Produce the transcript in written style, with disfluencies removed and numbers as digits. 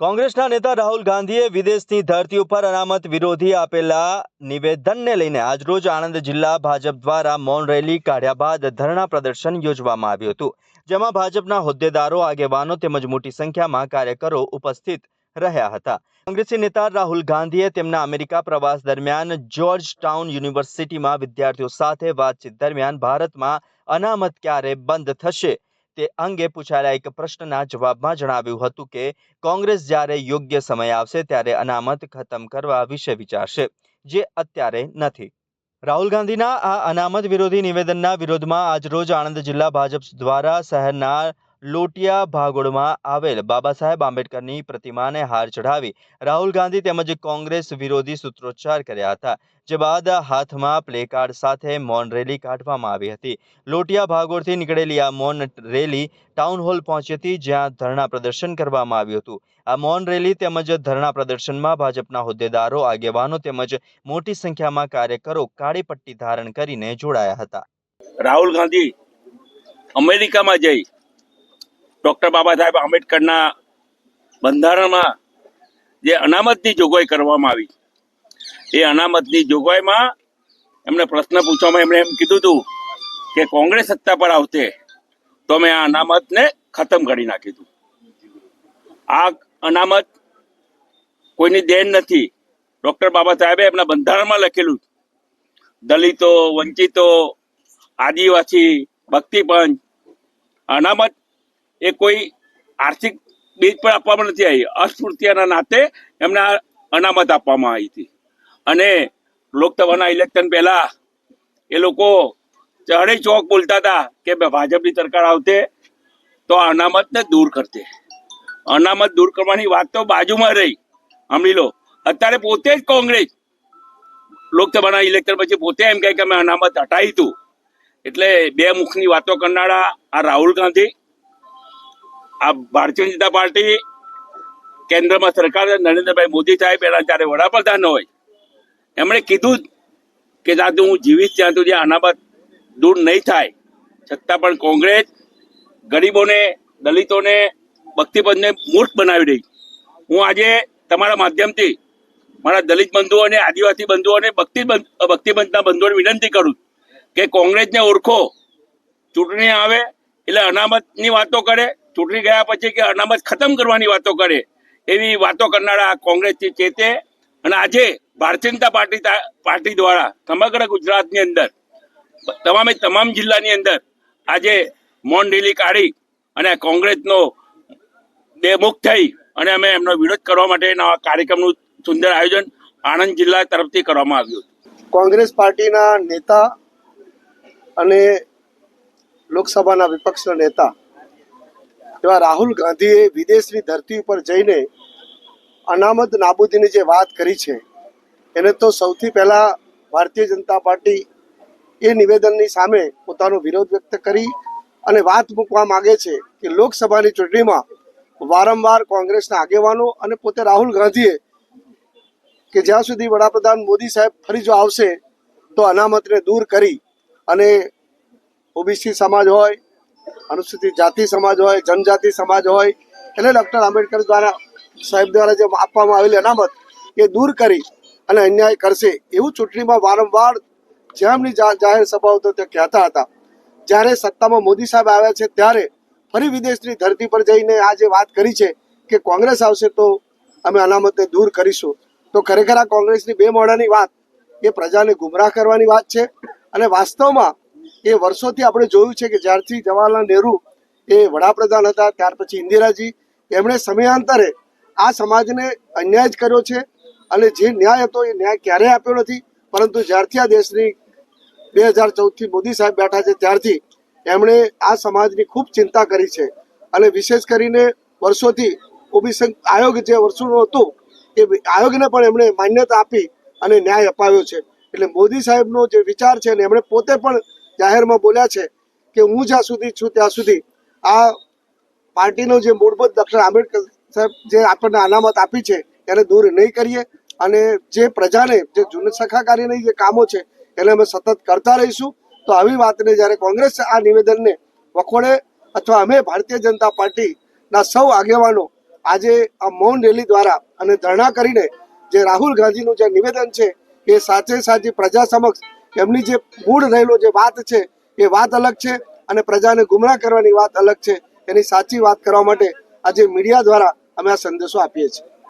કોંગ્રેસના નેતા રાહુલ ગાંધીએ વિદેશની ધરતી ઉપર અનામત વિરોધી આપેલા નિવેદનને લઈને આજરોજ આણંદ જિલ્લા ભાજપ દ્વારા મૌન રેલી કાઢ્યા બાદ ધરણા પ્રદર્શન યોજવામાં આવ્યું હતું, જેમાં ભાજપના હોદ્દેદારો, આગેવાનો તેમજ મોટી સંખ્યામાં કાર્યકરો ઉપસ્થિત રહ્યા હતા. કોંગ્રેસી નેતા રાહુલ ગાંધીએ તેમના અમેરિકા પ્રવાસ દરમિયાન જ્યોર્જ ટાઉન યુનિવર્સિટીમાં વિદ્યાર્થીઓ સાથે વાતચીત દરમિયાન ભારતમાં અનામત ક્યારે બંધ થશે તે અંગે પૂછાયેલા એક પ્રશ્નના જવાબમાં જણાવ્યું હતું કે કોંગ્રેસ જ્યારે યોગ્ય સમય આવશે ત્યારે અનામત ખતમ કરવા વિશે વિચારશે, જે અત્યારે નથી. રાહુલ ગાંધીના આ અનામત વિરોધી નિવેદનના વિરોધમાં આજરોજ આણંદ જિલ્લા ભાજપ દ્વારા શહેરના લોટિયા ભાગોળમાં આવેલ બાબા સાહેબ આંબેડકરની પ્રતિમાને હાર ચઢાવી રાહુલ ગાંધી તેમજ કોંગ્રેસ વિરોધી સૂત્રોચ્ચાર કર્યા હતા, જે બાદ હાથમાં પ્લેકાર્ડ સાથે મૌન રેલી કાઢવામાં આવી હતી. લોટિયા ભાગોળથી નીકળેલી આ મૌન રેલી ટાઉન હોલ પહોંચી હતી, જ્યાં ધરણા પ્રદર્શન કરવામાં આવ્યું હતું. આ મૌન રેલી તેમજ ધરણા પ્રદર્શનમાં ભાજપના હોદ્દેદારો, આગેવાનો તેમજ મોટી સંખ્યામાં કાર્યકરો કાળી પટ્ટી ધારણ કરીને જોડાયા હતા. રાહુલ ગાંધી અમેરિકામાં જઈ ડોક્ટર બાબા સાહેબ આંબેડકરના બંધારણમાં જે અનામતની જોગવાઈ કરવામાં આવી, એ અનામતની જોગવાઈમાં એમને પ્રશ્ન પૂછવામાં એમણે એમ કીધું હતું કે કોંગ્રેસ સત્તા પર આવશે તો અમે આ અનામતને ખતમ કરી નાખીશું. આ અનામત કોઈની દેન નથી. ડોક્ટર બાબા સાહેબે એમના બંધારણમાં લખેલું, દલિતો, વંચિતો, આદિવાસી, ભક્તિપંચ, અનામત એ કોઈ આર્થિક બેઝ પર આપવામાં નથી આવી. અસ્પૃશ્યના નાતે એમને અનામત આપવામાં આવી હતી. અને લોકસભાના ઇલેક્શન પહેલા એ લોકો ચઢે ચોક બોલતા હતા કે ભાજપની સરકાર આવશે તો આ અનામતને દૂર કરશે. અનામત દૂર કરવાની વાત તો બાજુમાં રહી. સાંભળી લો, અત્યારે પોતે જ કોંગ્રેસ લોકસભાના ઇલેક્શન પછી પોતે એમ કહે કે અમે અનામત હટાવીશું. એટલે બે મુખની વાતો કરનારા આ રાહુલ ગાંધી, આ ભારતીય જનતા પાર્ટી, કેન્દ્રમાં સરકાર નરેન્દ્રભાઈ મોદી સાહેબ એના જ્યારે વડાપ્રધાન હોય એમણે કીધું કે જ્યાં હું જીવીશ ત્યાં સુધી અનામત દૂર નહીં થાય. છતાં પણ કોંગ્રેસ ગરીબોને, દલિતોને, ભક્તિપંથને મૂર્ખ બનાવી રહી. હું આજે તમારા માધ્યમથી મારા દલિત બંધુઓ અને આદિવાસી બંધુઓ અને ભક્તિપંથના બંધુઓને વિનંતી કરું કે કોંગ્રેસને ઓળખો. ચૂંટણી આવે એટલે અનામતની વાતો કરે, ચૂંટણી ગયા પછી કે અનામત ખતમ કરવાની વાતો કરે. એવી વાતો કરનારા કોંગ્રેસથી ચેતે. અને આજે ભારતીય જનતા પાર્ટી દ્વારા સમગ્ર ગુજરાતની અંદર તમામ જિલ્લાની અંદર આજે મૌન રેલી કાઢી અને કોંગ્રેસનો બેમુખ થઈ અને અમે એમનો વિરોધ કરવા માટેના કાર્યક્રમનું સુંદર આયોજન આણંદ જિલ્લા તરફથી કરવામાં આવ્યું. કોંગ્રેસ પાર્ટીના નેતા અને લોકસભાના વિપક્ષના નેતા એવા રાહુલ ગાંધીએ વિદેશની ધરતી ઉપર જઈને અનામત નાબૂદીની જે વાત કરી છે એને તો સૌથી પહેલા ભારતીય જનતા પાર્ટી એ નિવેદનની સામે પોતાનો વિરોધ વ્યક્ત કરી અને વાત મૂકવા માંગે છે કે લોકસભાની ચૂંટણીમાં વારંવાર કોંગ્રેસના આગેવાનો અને પોતે રાહુલ ગાંધીએ કે જ્યાં સુધી વડાપ્રધાન મોદી સાહેબ ફરી જો આવશે તો અનામતને દૂર કરી અને ઓબીસી સમાજ હોય, અનુસૂચિત જાતિ સમાજ હોય, જનજાતિ સમાજ હોય, એટલે ડૉક્ટર આંબેડકર દ્વારા સાહેબ દ્વારા જે આપવામાં આવેલી અનામત એ દૂર કરી અને અન્યાય કરશે એવું ચૂંટણીમાં વારંવાર જેમની જાહેર સભાઓ તો તે કહેતા હતા. જ્યારે સત્તામાં મોદી સાહેબ આવ્યા છે ત્યારે ફરી વિદેશની ધરતી પર જઈને આ જે વાત કરી છે કે કોંગ્રેસ આવશે તો અમે અનામતને દૂર કરીશું, તો ખરેખર આ કોંગ્રેસની બે મોઢાની વાત એ પ્રજાને ગુમરાહ કરવાની વાત છે. અને વાસ્તવમાં એ વર્ષોથી આપણે જોયું છે કે જ્યારથી જવાહરલાલ નહેરુ એ વડાપ્રધાન હતા ત્યાર પછી ઇન્દિરાજી, એમણે સમયાંતરે આ સમાજને અન્યાય જ કર્યો છે. અને જે ન્યાય હતો એ ન્યાય ક્યારેય આપ્યો નથી. પરંતુ જ્યારથી આ દેશની 2014થી મોદી સાહેબ બેઠા છે ત્યારથી એમણે આ સમાજની ખૂબ ચિંતા કરી છે. અને વિશેષ કરીને વર્ષોથી ઓબીસી આયોગ જે વર્ષોનું હતું એ આયોગને પણ એમણે માન્યતા આપી અને ન્યાય અપાવ્યો છે. એટલે મોદી સાહેબનો જે વિચાર છે ને એમણે પોતે પણ જાહેરમાં બોલ્યા છે કે હું જ્યાં સુધી છું ત્યાં સુધી આ પાર્ટીનો જે મૂળભૂત ડૉક્ટર આંબેડકર સાહેબ જે આપણને અનામત આપી છે એને દૂર નહીં કરીએ. અને જે પ્રજાને જે જૂની સખાકારીની જે કામો છે એને અમે સતત કરતા રહીશું. તો આવી વાતને જ્યારે કોંગ્રેસ આ નિવેદનને વખોડે અથવા અમે ભારતીય જનતા પાર્ટીના સૌ આગેવાનો આજે આ મૌન રેલી દ્વારા અને ધરણા કરીને જે રાહુલ ગાંધીનું જે નિવેદન છે એ સાચે સાચી પ્રજા સમક્ષ એમની જે મૂળ રહેલો જે વાત છે એ વાત અલગ છે અને પ્રજાને ગુમરાહ કરવાની વાત અલગ છે. એની સાચી વાત કરવા માટે આજે મીડિયા દ્વારા અમે આ સંદેશો આપીએ છીએ.